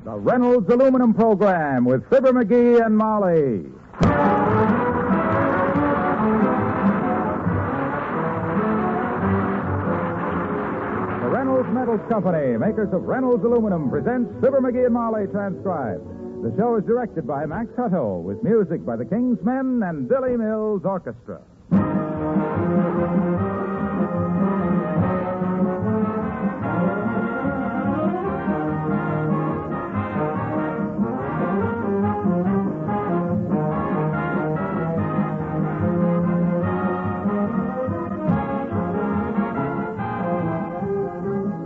The Reynolds Aluminum Program with Fibber, McGee, and Molly. The Reynolds Metals Company, makers of Reynolds Aluminum, presents Fibber, McGee, and Molly transcribed. The show is directed by Max Hutto, with music by the King's Men and Billy Mills Orchestra.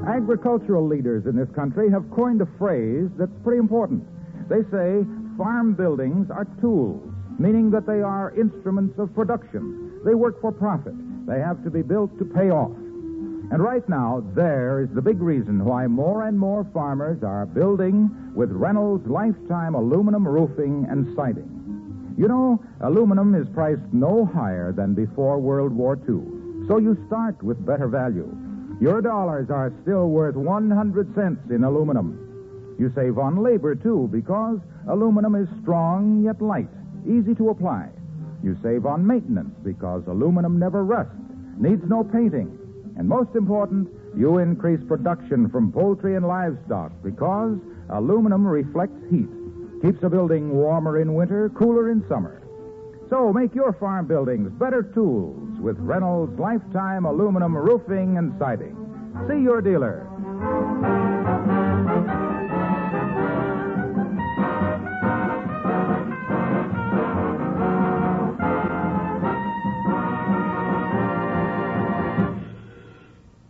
Agricultural leaders in this country have coined a phrase that's pretty important. They say farm buildings are tools, meaning that they are instruments of production. They work for profit. They have to be built to pay off. And right now, there is the big reason why more and more farmers are building with Reynolds lifetime aluminum roofing and siding. You know, aluminum is priced no higher than before World War II, so you start with better value. Your dollars are still worth 100 cents in aluminum. You save on labor, too, because aluminum is strong yet light, easy to apply. You save on maintenance because aluminum never rusts, needs no painting. And most important, you increase production from poultry and livestock because aluminum reflects heat, keeps a building warmer in winter, cooler in summer. So make your farm buildings better tools with Reynolds lifetime aluminum roofing and siding. See your dealer.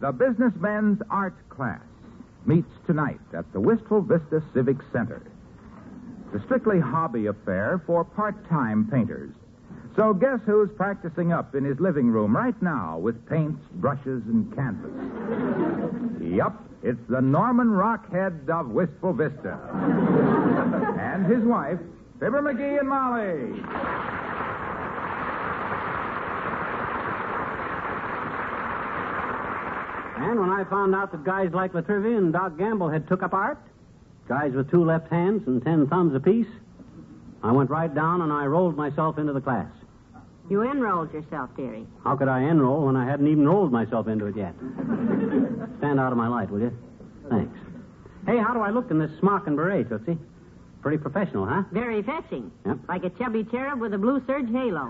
The Businessmen's Art Class meets tonight at the Wistful Vista Civic Center. It's a strictly hobby affair for part-time painters. So guess who's practicing up in his living room right now with paints, brushes, and canvas? Yup, it's the Norman Rockhead of Wistful Vista. And his wife, Fibber, McGee, and Molly. And when I found out that guys like Latrivia and Doc Gamble had took up art, guys with 2 left hands and 10 thumbs apiece, I went right down and I rolled myself into the class. You enrolled yourself, dearie. How could I enroll when I hadn't even rolled myself into it yet? Stand out of my light, will you? Thanks. Hey, how do I look in this smock and beret, Tootsie? Pretty professional, huh? Very fetching. Yep. Like a chubby cherub with a blue serge halo.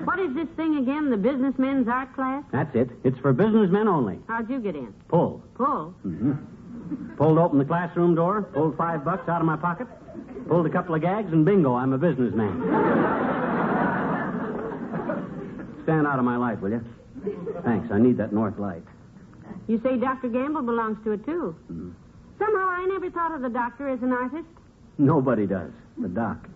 What is this thing again, the Businessmen's Art Class? That's it. It's for businessmen only. How'd you get in? Pull. Pull? Mm-hmm. Pulled open the classroom door, pulled $5 out of my pocket, pulled a couple of gags, and bingo, I'm a businessman. Stand out of my light, will you? Thanks, I need that north light. You say Dr. Gamble belongs to it, too. Mm-hmm. Somehow I never thought of the doctor as an artist. Nobody does. The doc.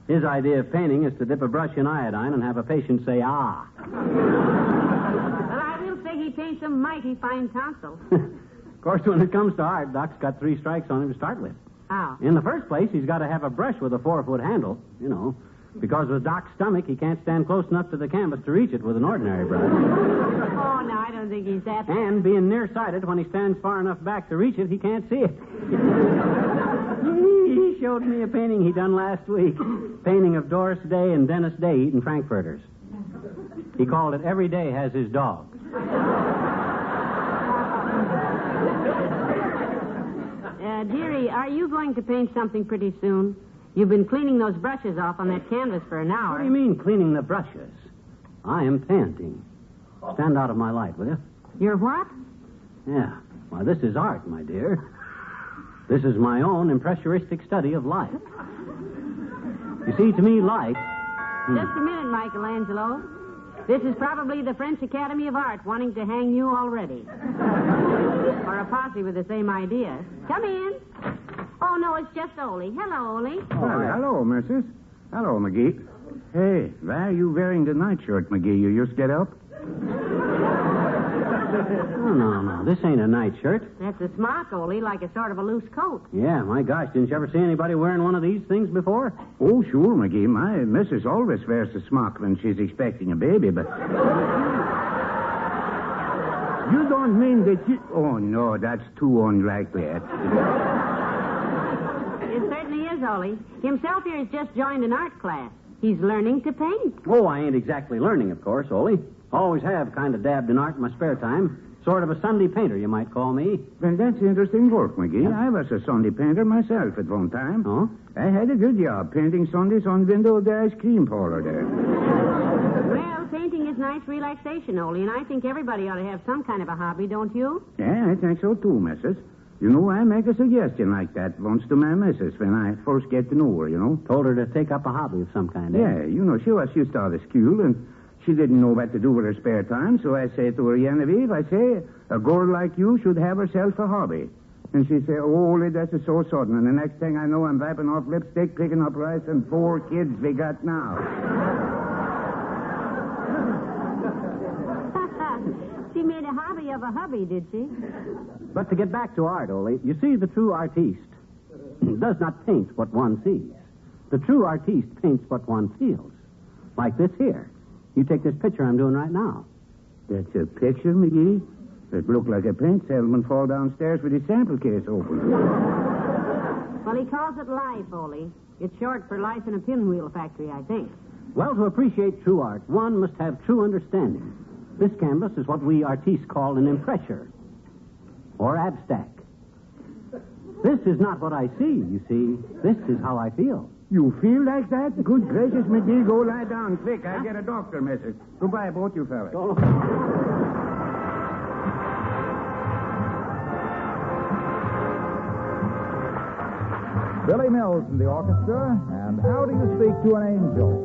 His idea of painting is to dip a brush in iodine and have a patient say, ah. Well, I will say he paints a mighty fine tonsil. Of course, when it comes to art, Doc's got 3 strikes on him to start with. How? In the first place, he's got to have a brush with a 4-foot handle, you know, because with Doc's stomach, he can't stand close enough to the canvas to reach it with an ordinary brush. Oh, no, I don't think he's that. And being nearsighted, when he stands far enough back to reach it, he can't see it. He showed me a painting he done last week. Painting of Doris Day and Dennis Day eating frankfurters. He called it Every Day Has His Dog. Dearie, are you going to paint something pretty soon? You've been cleaning those brushes off on that canvas for an hour. What do you mean, cleaning the brushes? I am painting. Stand out of my light, will you? You're what? Yeah. Why, this is art, my dear. This is my own impressionistic study of life. You see, to me, life... Just a minute, Michelangelo. This is probably the French Academy of Art wanting to hang you already. Or a posse with the same idea. Come in. Oh, no, it's just Ole. Hello, Ole. Oh, hello, missus. Hello, McGee. Hey, why are you wearing the nightshirt, McGee? You just get up? No. This ain't a nightshirt. That's a smock, Ole, like a sort of a loose coat. Yeah, my gosh, didn't you ever see anybody wearing one of these things before? Oh, sure, McGee. My missus always wears a smock when she's expecting a baby, but... You don't mean that you... Oh, no, that's too unlikely. is, Ollie. Himself here has just joined an art class. He's learning to paint. Oh, I ain't exactly learning, of course, Ole. Always have kind of dabbed in art in my spare time. Sort of a Sunday painter, you might call me. Well, that's interesting work, McGee. I was a Sunday painter myself at one time. Oh? I had a good job painting Sundays on window of the ice cream parlor there. Well, painting is nice relaxation, Ollie, and I think everybody ought to have some kind of a hobby, don't you? Yeah, I think so too, missus. You know, I make a suggestion like that once to my missus when I first get to know her, you know. Told her to take up a hobby of some kind, eh? Yeah, you know, she was just out of school, and she didn't know what to do with her spare time, so I say to her, Genevieve, I say, a girl like you should have herself a hobby. And she said, oh, Ole, that's so sudden. And the next thing I know, I'm wiping off lipstick, picking up rice, and 4 kids we got now. She made a hobby of a hubby, did she? But to get back to art, Ole, you see, the true artiste does not paint what one sees. The true artiste paints what one feels. Like this here. You take this picture I'm doing right now. That's a picture, McGee? It looked like a paint salesman fall downstairs with his sample case open. Well, he calls it life, Ole. It's short for life in a pinwheel factory, I think. Well, to appreciate true art, one must have true understanding. This canvas is what we artistes call an impressure, or abstract. This is not what I see, you see. This is how I feel. You feel like that? Good gracious, McGee, go lie down quick. I get a doctor message. Goodbye, both you fellas. Oh. Billy Mills in the orchestra, and How Do You Speak to an Angel?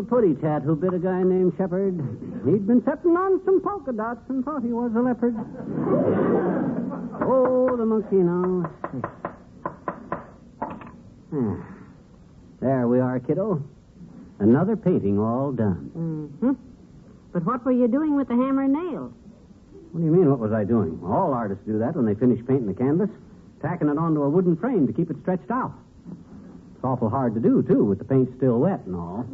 Putty tat who bit a guy named Shepherd. He'd been setting on some polka dots and thought he was a leopard. Oh, the monkey now. There we are, kiddo. Another painting all done. Mm-hmm. But what were you doing with the hammer and nail? What do you mean, what was I doing? All artists do that when they finish painting the canvas. Tacking it onto a wooden frame to keep it stretched out. It's awful hard to do, too, with the paint still wet and all.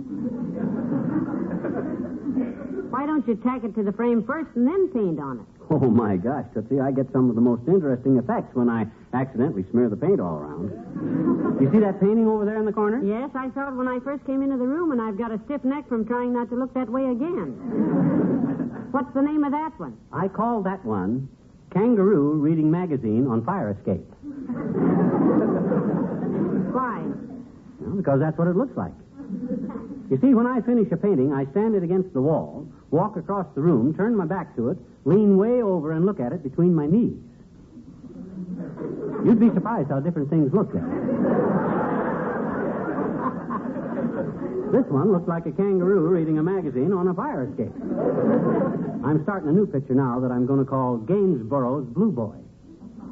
Why don't you tack it to the frame first and then paint on it? Oh, my gosh, Tootsie, I get some of the most interesting effects when I accidentally smear the paint all around. You see that painting over there in the corner? Yes, I saw it when I first came into the room, and I've got a stiff neck from trying not to look that way again. What's the name of that one? I call that one Kangaroo Reading Magazine on Fire Escape. Why? Well, because that's what it looks like. You see, when I finish a painting, I stand it against the wall, walk across the room, turn my back to it, lean way over and look at it between my knees. You'd be surprised how different things look there. This one looks like a kangaroo reading a magazine on a fire escape. I'm starting a new picture now that I'm going to call Gainsborough's Blue Boy.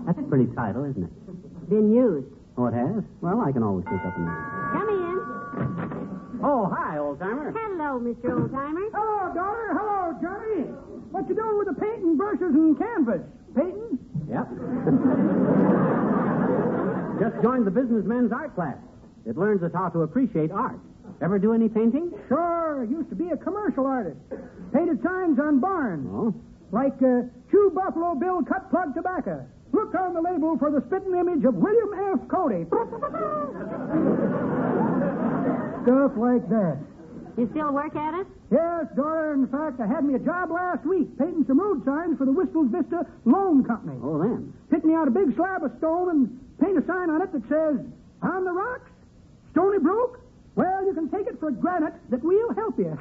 That's a pretty title, isn't it? Been used. Oh, it has? Well, I can always pick up a minute. Come in. Oh, hi, old-timer. Hello, Mr. Oldtimer. Hello, daughter. Hello, Johnny. What you doing with the painting brushes and canvas? Painting? Yep. Just joined the businessmen's art class. It learns us how to appreciate art. Ever do any painting? Sure. Used to be a commercial artist. Painted signs on barns. Oh? Like, Chew Buffalo Bill Cut Plug Tobacco. Look on the label for the spitting image of William F. Cody. Stuff like that. You still work at it? Yes, daughter. In fact, I had me a job last week painting some road signs for the Whistles Vista Loan Company. Oh, then. Pick me out a big slab of stone and paint a sign on it that says, on the rocks, stony broke. Well, you can take it for granite that we'll help you.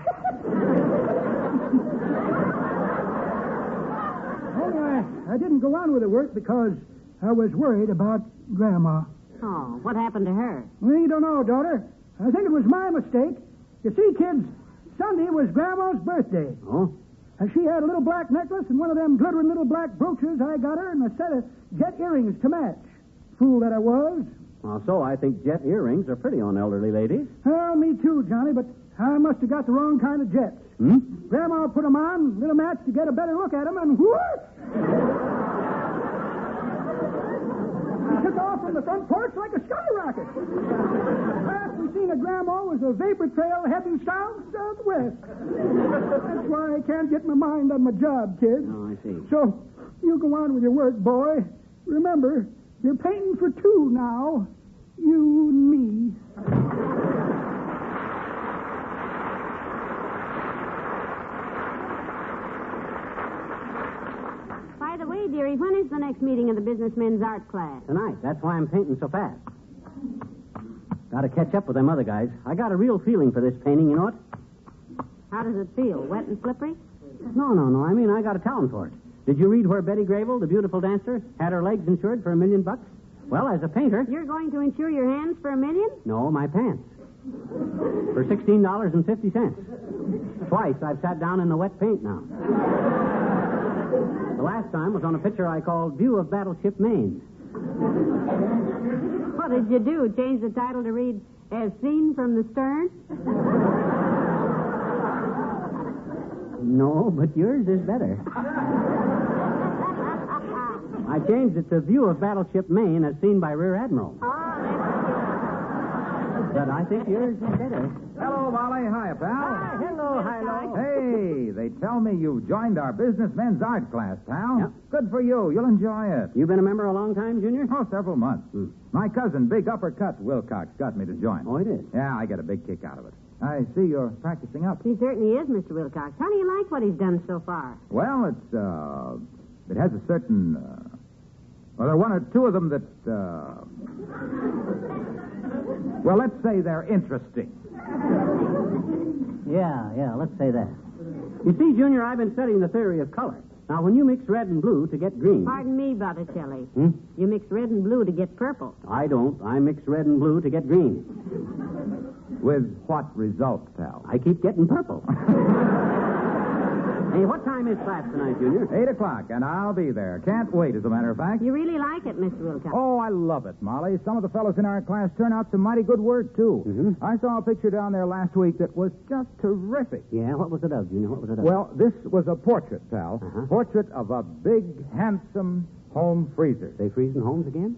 Anyway, I didn't go on with the work because I was worried about Grandma. Oh, what happened to her? We don't know, daughter. I think it was my mistake. You see, kids, Sunday was Grandma's birthday. Oh? And she had a little black necklace and one of them glittering little black brooches I got her and a set of jet earrings to match. Fool that I was. Well, so I think jet earrings are pretty on elderly ladies. Well, me too, Johnny, but I must have got the wrong kind of jets. Hmm? Grandma put 'em on, lit a match to get a better look at 'em, and whoosh! Took off from the front porch like a skyrocket. Last we seen of Grandma was a vapor trail heading southwest. That's why I can't get my mind on my job, kid. Oh, I see. So, you go on with your work, boy. Remember, you're painting for two now. You and me. By the way, dearie, when is the next meeting of the businessmen's art class? Tonight. That's why I'm painting so fast. Got to catch up with them other guys. I got a real feeling for this painting, you know what? How does it feel? Wet and slippery? No. I mean, I got a talent for it. Did you read where Betty Grable, the beautiful dancer, had her legs insured for $1 million? Well, as a painter... You're going to insure your hands for $1 million? No, my pants. For $16.50. Twice I've sat down in the wet paint now. The last time was on a picture I called View of Battleship Maine. What did you do? Change the title to read As Seen from the Stern? No, but yours is better. I changed it to View of Battleship Maine as seen by Rear Admiral. But I think yours is better. Hello, Molly. Hiya, pal. Hi. Hello, hello. Hey, they tell me you've joined our businessmen's art class, pal. Yep. Good for you. You'll enjoy it. You been a member a long time, Junior? Oh, several months. My cousin, Big Uppercut Wilcox, got me to join. Oh, it is? Yeah, I get a big kick out of it. I see you're practicing up. He certainly is, Mr. Wilcox. How do you like what he's done so far? Well, it has a certain, well, there are one or two of them that, well, let's say they're interesting. Yeah, let's say that. You see, Junior, I've been studying the theory of color. Now, when you mix red and blue to get green... Pardon me, Botticelli. Hmm? You mix red and blue to get purple. I don't. I mix red and blue to get green. With what result, pal? I keep getting purple. Hey, what time is class tonight, Junior? 8 o'clock, and I'll be there. Can't wait, as a matter of fact. You really like it, Mr. Wilcox. Oh, I love it, Molly. Some of the fellows in our class turn out some mighty good work, too. Mm-hmm. I saw a picture down there last week that was just terrific. Yeah, what was it of, Junior? What was it of? Well, this was a portrait, pal. Uh-huh. Portrait of a big, handsome home freezer. They freezing homes again?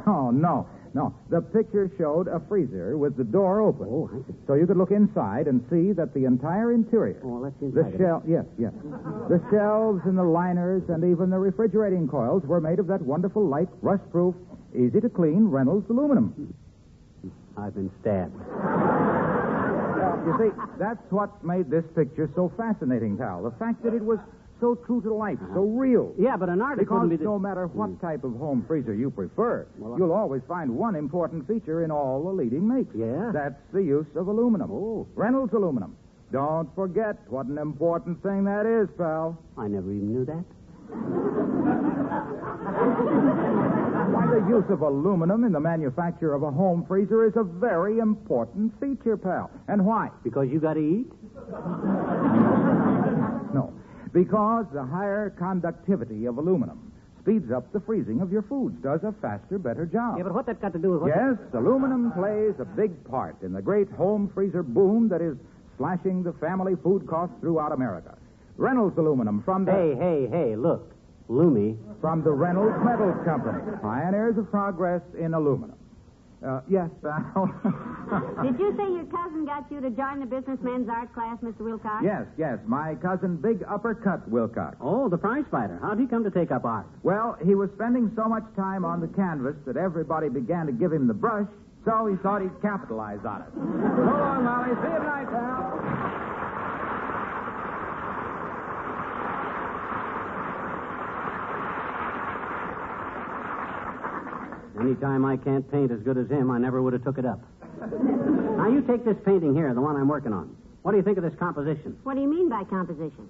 Oh, no. No, the picture showed a freezer with the door open. Oh, I see. So you could look inside and see that the entire interior... Oh, let's see The inside it. Yes. The shelves and the liners and even the refrigerating coils were made of that wonderful, light, rust-proof, easy-to-clean Reynolds aluminum. I've been stabbed. You see, that's what made this picture so fascinating, pal. The fact that it was so true to life, so real. Yeah, but an artist Because wouldn't be... no matter what type of home freezer you prefer, you'll always find one important feature in all the leading makes. Yeah? That's the use of aluminum. Oh. Reynolds aluminum. Don't forget what an important thing that is, pal. I never even knew that. Why, the use of aluminum in the manufacture of a home freezer is a very important feature, pal. And why? Because you got to eat? No. Because the higher conductivity of aluminum speeds up the freezing of your foods, does a faster, better job. Yeah, but what's that got to do with what... Yes, aluminum plays a big part in the great home freezer boom that is slashing the family food costs throughout America. Reynolds Aluminum from the... Hey, look. Loomy. From the Reynolds Metals Company. Pioneers of progress in aluminum. Yes, Val. Did you say your cousin got you to join the businessman's art class, Mr. Wilcox? Yes. My cousin, Big Uppercut Wilcox. Oh, the prize fighter. How'd he come to take up art? Well, he was spending so much time on the canvas that everybody began to give him the brush, so he thought he'd capitalize on it. So long, Molly. See you tonight, pal. Anytime I can't paint as good as him, I never would have took it up. Now, you take this painting here, the one I'm working on. What do you think of this composition? What do you mean by composition?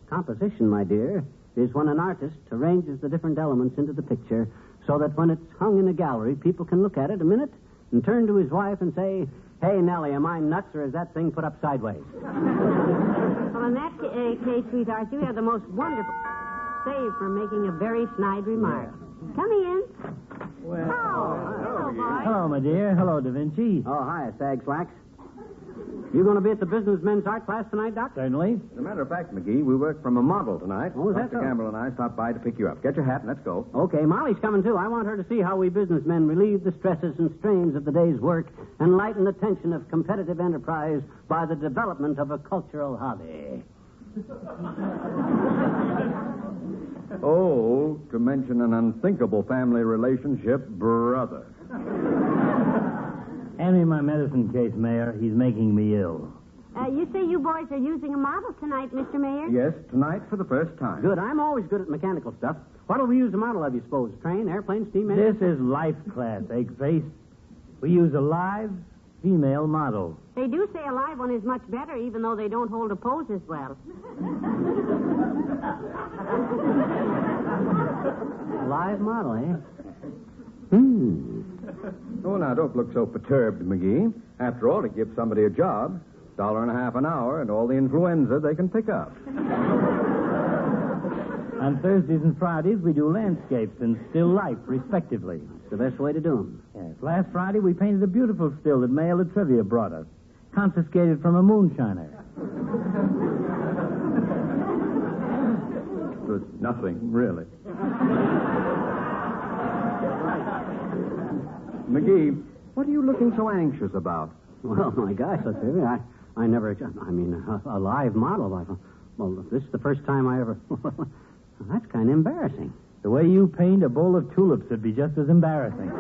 Composition, my dear, is when an artist arranges the different elements into the picture so that when it's hung in a gallery, people can look at it a minute and turn to his wife and say, "Hey, Nellie, am I nuts or is that thing put up sideways?" Well, in that case, sweetheart, you have the most wonderful... save for making a very snide remark. Yeah. Come in. Well, hello, boy. Hello, my dear. Hello, Da Vinci. Oh, hi, Sag Slacks. You going to be at the businessmen's art class tonight, Doc? Certainly. As a matter of fact, McGee, we work from a model tonight. Oh, is that Dr. so? Campbell and I stopped by to pick you up. Get your hat and let's go. Okay, Molly's coming, too. I want her to see how we businessmen relieve the stresses and strains of the day's work and lighten the tension of competitive enterprise by the development of a cultural hobby. Oh, to mention an unthinkable family relationship, brother. Hand me my medicine case, Mayor. He's making me ill. You say you boys are using a model tonight, Mr. Mayor? Yes, tonight for the first time. Good. I'm always good at mechanical stuff. What'll we use a model of, you suppose? Train, airplane, steam engine? This is life class, egg-face. We use a live female model. They do say a live one is much better, even though they don't hold a pose as well. Live model, eh? Oh, now, don't look so perturbed, McGee. After all, it gives somebody a job. $1.50 an hour and all the influenza they can pick up. On Thursdays and Fridays, we do landscapes and still life, respectively. It's the best way to do them. Yes. Last Friday, we painted a beautiful still that Mail of Trivia brought us, confiscated from a moonshiner. It was nothing, really. McGee, what are you looking so anxious about? Well, my gosh, let's see. I never... a live model. Well, this is the first time I ever... That's kind of embarrassing. The way you paint a bowl of tulips would be just as embarrassing.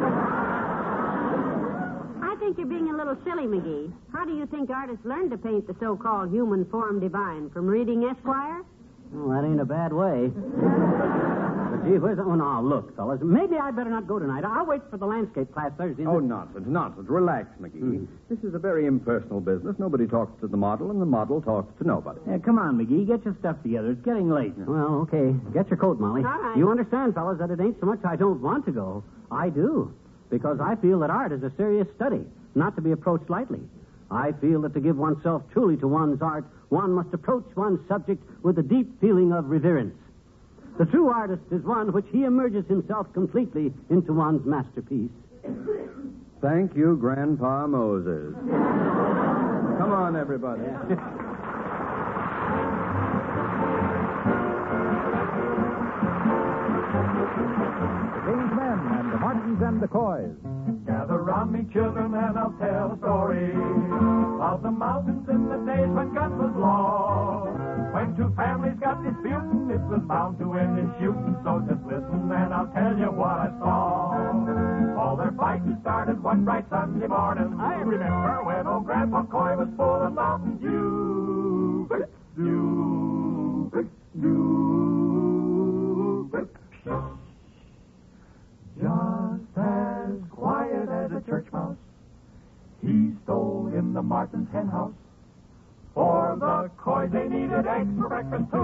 I think you're being a little silly, McGee. How do you think artists learn to paint the so-called human form divine? From reading Esquire? Well, that ain't a bad way. But, gee, where's... Oh, no, look, fellas. Maybe I'd better not go tonight. I'll wait for the landscape class Thursday. Oh, nonsense. Relax, McGee. This is a very impersonal business. Nobody talks to the model, and the model talks to nobody. Come on, McGee. Get your stuff together. It's getting late. Well, okay. Get your coat, Molly. All right. You understand, fellas, that it ain't so much I don't want to go. I do. Because I feel that art is a serious study, not to be approached lightly. I feel that to give oneself truly to one's art, one must approach one's subject with a deep feeling of reverence. The true artist is one which he immerses himself completely into one's masterpiece. Thank you, Grandpa Moses. Come on, everybody. The King's Men and the Martins and the Coys. Gather round me, children, and I'll tell a story of the mountains in the days when guns was law. When two families got disputing, it was bound to end in shooting. So just listen, and I'll tell you what I saw. All their fighting started one bright Sunday morning. I remember when old Grandpa Coy was full of Mountain Dew. Just as quiet as a church mouse, he stole in the Martin's hen house. For the Coys, they needed eggs for breakfast, too.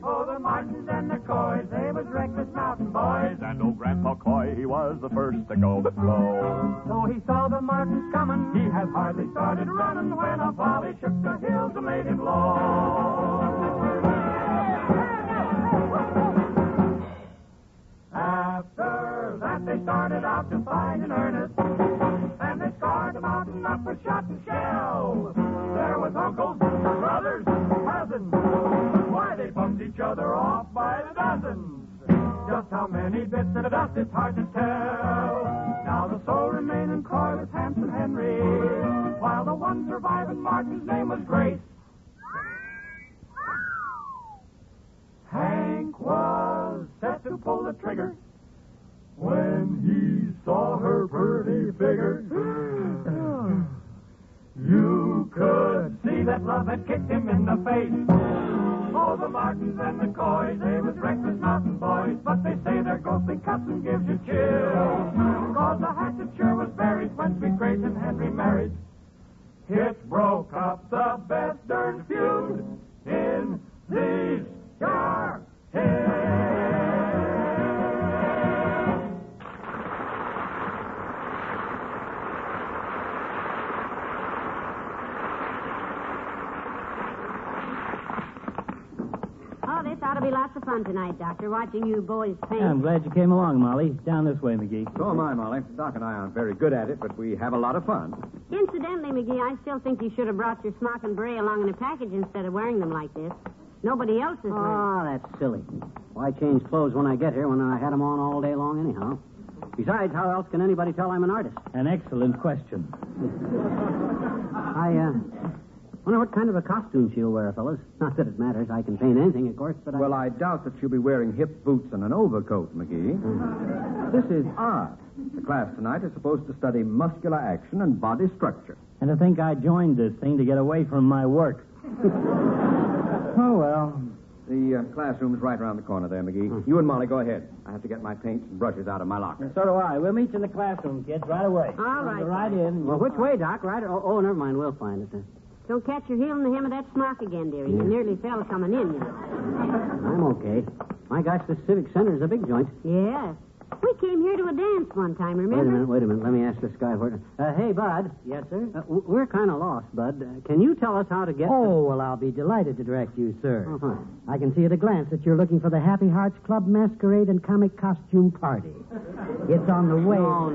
Oh, the Martins and the Coys, they was reckless mountain boys. And old Grandpa Coy, he was the first to go. So he saw the Martins coming, he had hardly started running when a volley shook the hills and made him low. started out to find in earnest. And they scarred the mountain up with shot and shell. There was uncles, brothers, cousins. Why, they bumped each other off by the dozens. Just how many bits of dust, it's hard to tell. Now the sole remaining Croy was Hanson Henry, while the one surviving Martin's name was Grace. Hank was set to pull the trigger when he saw her pretty figure. You could see that love had kicked him in the face. Oh, the Martins and the Coys, they was reckless mountain boys, but they say their ghostly cussing gives you chills. Cause the hatchet sure was buried when sweet Grace and Henry married. It broke up the best darn feud in these yard hills. Oh, this ought to be lots of fun tonight, Doctor, watching you boys paint. I'm glad you came along, Molly. Down this way, McGee. So am I, Molly. Doc and I aren't very good at it, but we have a lot of fun. Incidentally, McGee, I still think you should have brought your smock and beret along in a package instead of wearing them like this. Nobody else is wearing Oh, that's silly. Why change clothes when I get here when I had them on all day long anyhow? Besides, how else can anybody tell I'm an artist? An excellent question. I wonder what kind of a costume she'll wear, fellas. Not that it matters. I can paint anything, of course, but Well, I doubt that she'll be wearing hip boots and an overcoat, McGee. This is art. The class tonight is supposed to study muscular action and body structure. And to think I joined this thing to get away from my work. Oh, well. The classroom's right around the corner there, McGee. You and Molly go ahead. I have to get my paints and brushes out of my locker. So do I. We'll meet you in the classroom, kids, right away. All right. Right in. Well, which way, Doc? Right? Oh, never mind. We'll find it. Don't catch your heel in the hem of that smock again, dearie. You nearly fell coming in, you know. I'm okay. My gosh, the Civic Center is a big joint. Yeah. We came here to a dance one time, remember? Wait a minute. Let me ask this guy. Hey, Bud. Yes, sir? We're kind of lost, Bud. Can you tell us how to get... Oh, well, I'll be delighted to direct you, sir. Uh-huh. I can see at a glance that you're looking for the Happy Hearts Club Masquerade and Comic Costume Party. It's on the way. No.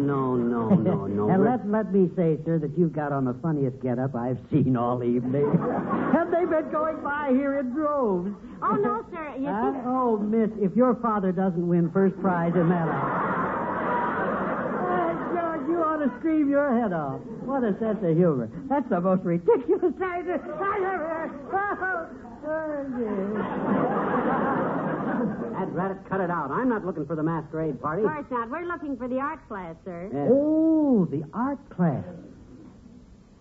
And let me say, sir, that you've got on the funniest get-up I've seen all evening. Have they been going by here in droves? Oh, no, sir. You see... Oh, miss, if your father doesn't win first prize in that hour... George, you ought to scream your head off. What a sense of humor. That's the most ridiculous thing I've ever... I'd rather cut it out. I'm not looking for the masquerade party. Of course not. We're looking for the art class, sir. Yeah. Oh, the art class.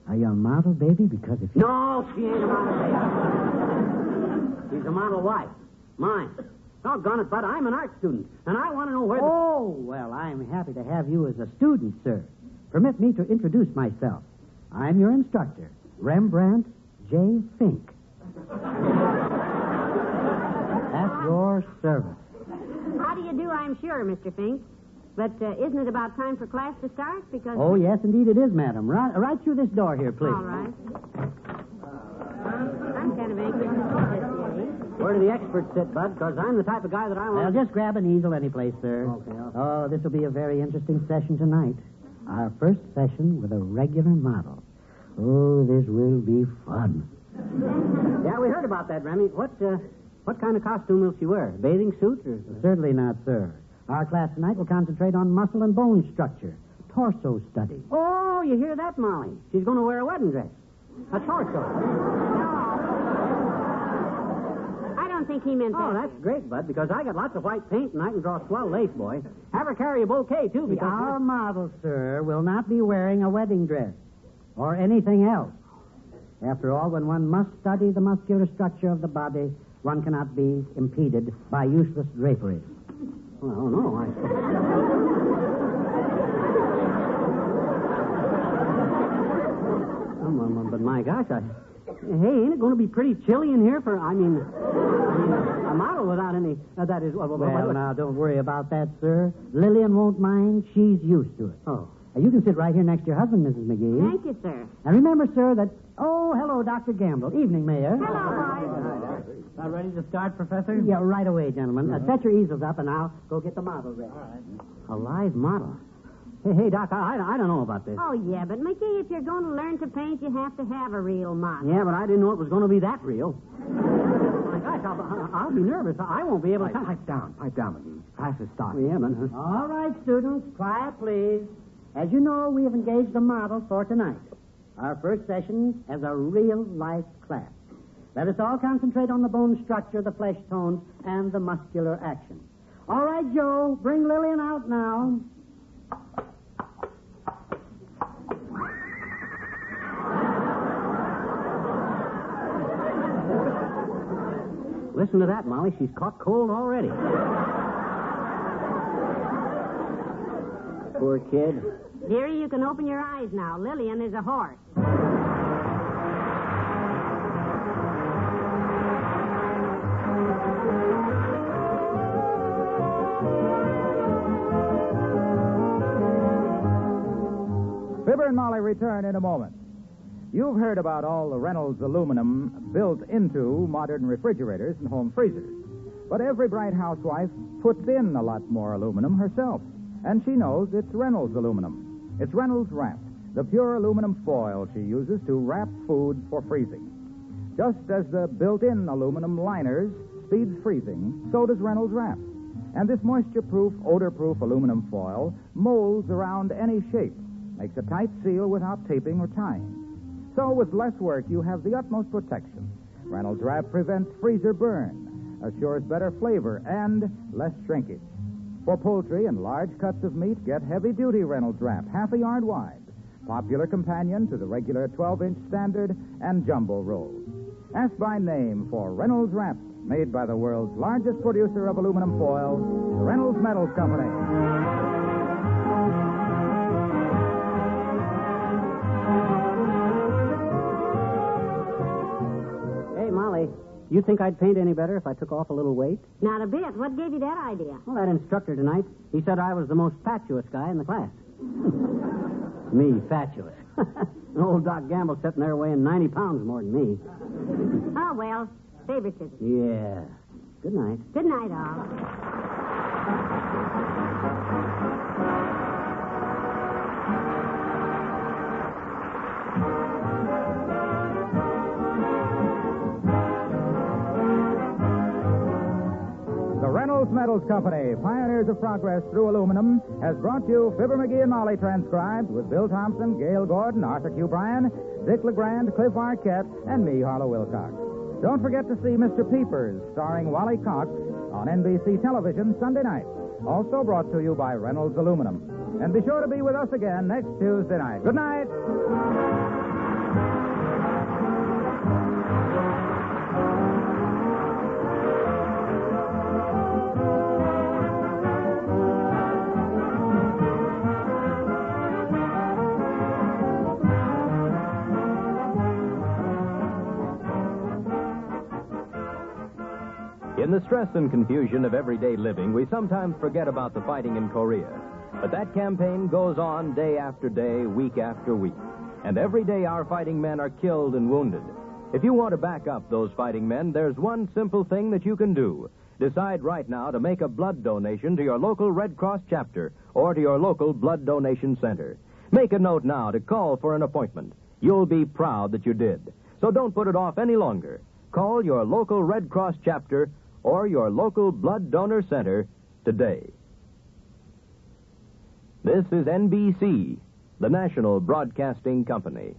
Are you a model, baby? Because if you... No, she ain't a model, baby. She's a model wife. Mine. Doggone it, Bud, I'm an art student, and I want to know where the... Oh, well, I'm happy to have you as a student, sir. Permit me to introduce myself. I'm your instructor, Rembrandt J. Fink. At your service. How do you do, I'm sure, Mr. Fink? But isn't it about time for class to start? Because... Oh, yes, indeed it is, madam. Right through this door here, please. All right. I'm kind of anxious to see this, dearie. Where do the experts sit, Bud? Because I'm the type of guy that I want... Well, just grab an easel any place, sir. Okay. Oh, this will be a very interesting session tonight. Our first session with a regular model. Oh, this will be fun. Yeah, we heard about that, Remy. What kind of costume will she wear? Bathing suit or... Certainly not, sir. Our class tonight will concentrate on muscle and bone structure, torso study. Oh, you hear that, Molly? She's going to wear a wedding dress. A torso. I don't think he meant that. Oh, that's great, Bud, because I got lots of white paint and I can draw swell lace, boy. Have her carry a bouquet, too, because... Our model, sir, will not be wearing a wedding dress or anything else. After all, when one must study the muscular structure of the body, one cannot be impeded by useless draperies. Well, no, but my gosh, hey, ain't it going to be pretty chilly in here for, I mean, a model without any, that is... Well, now, don't worry about that, sir. Lillian won't mind. She's used to it. Oh. You can sit right here next to your husband, Mrs. McGee. Thank you, sir. And remember, sir, that... Oh, hello, Dr. Gamble. Evening, Mayor. Hello, boys. About ready to start, Professor? Yeah, right away, gentlemen. Set your easels up, and I'll go get the model ready. All right. A live model. Hey, Doc, I don't know about this. Oh, yeah, but McGee, if you're going to learn to paint, you have to have a real model. Yeah, but I didn't know it was going to be that real. My gosh, I'll be nervous. I won't be able to... Pipe down, McGee. Class is starting. Yeah, but... All right, students, quiet, please. As you know, we have engaged a model for tonight. Our first session as a real-life class. Let us all concentrate on the bone structure, the flesh tones, and the muscular action. All right, Joe, bring Lillian out now. Listen to that, Molly. She's caught cold already. Poor kid. Dearie, you can open your eyes now. Lillian is a horse. Fibber and Molly return in a moment. You've heard about all the Reynolds aluminum built into modern refrigerators and home freezers. But every bright housewife puts in a lot more aluminum herself. And she knows it's Reynolds aluminum. It's Reynolds Wrap, the pure aluminum foil she uses to wrap food for freezing. Just as the built-in aluminum liners speeds freezing, so does Reynolds Wrap. And this moisture-proof, odor-proof aluminum foil molds around any shape, makes a tight seal without taping or tying. So with less work, you have the utmost protection. Reynolds Wrap prevents freezer burn, assures better flavor, and less shrinkage. For poultry and large cuts of meat, get heavy-duty Reynolds Wrap, half a yard wide. Popular companion to the regular 12-inch standard and jumbo rolls. Ask by name for Reynolds Wrap, made by the world's largest producer of aluminum foil, the Reynolds Metals Company. Hey, Molly, you think I'd paint any better if I took off a little weight? Not a bit. What gave you that idea? Well, that instructor tonight, he said I was the most fatuous guy in the class. Me, fatuous. Old Doc Gamble sitting there weighing 90 pounds more than me. Oh, well, favoritism. Yeah. Good night. Good night, all. Metals Company, pioneers of progress through aluminum, has brought you Fibber, McGee, and Molly transcribed with Bill Thompson, Gail Gordon, Arthur Q. Bryan, Dick LeGrand, Cliff Arquette, and me, Harlow Wilcox. Don't forget to see Mr. Peepers, starring Wally Cox, on NBC television Sunday night. Also brought to you by Reynolds Aluminum. And be sure to be with us again next Tuesday night. Good night. In the stress and confusion of everyday living, we sometimes forget about the fighting in Korea. But that campaign goes on day after day, week after week. And every day our fighting men are killed and wounded. If you want to back up those fighting men, there's one simple thing that you can do. Decide right now to make a blood donation to your local Red Cross chapter or to your local blood donation center. Make a note now to call for an appointment. You'll be proud that you did. So don't put it off any longer. Call your local Red Cross chapter or your local blood donor center today. This is NBC, the National Broadcasting Company.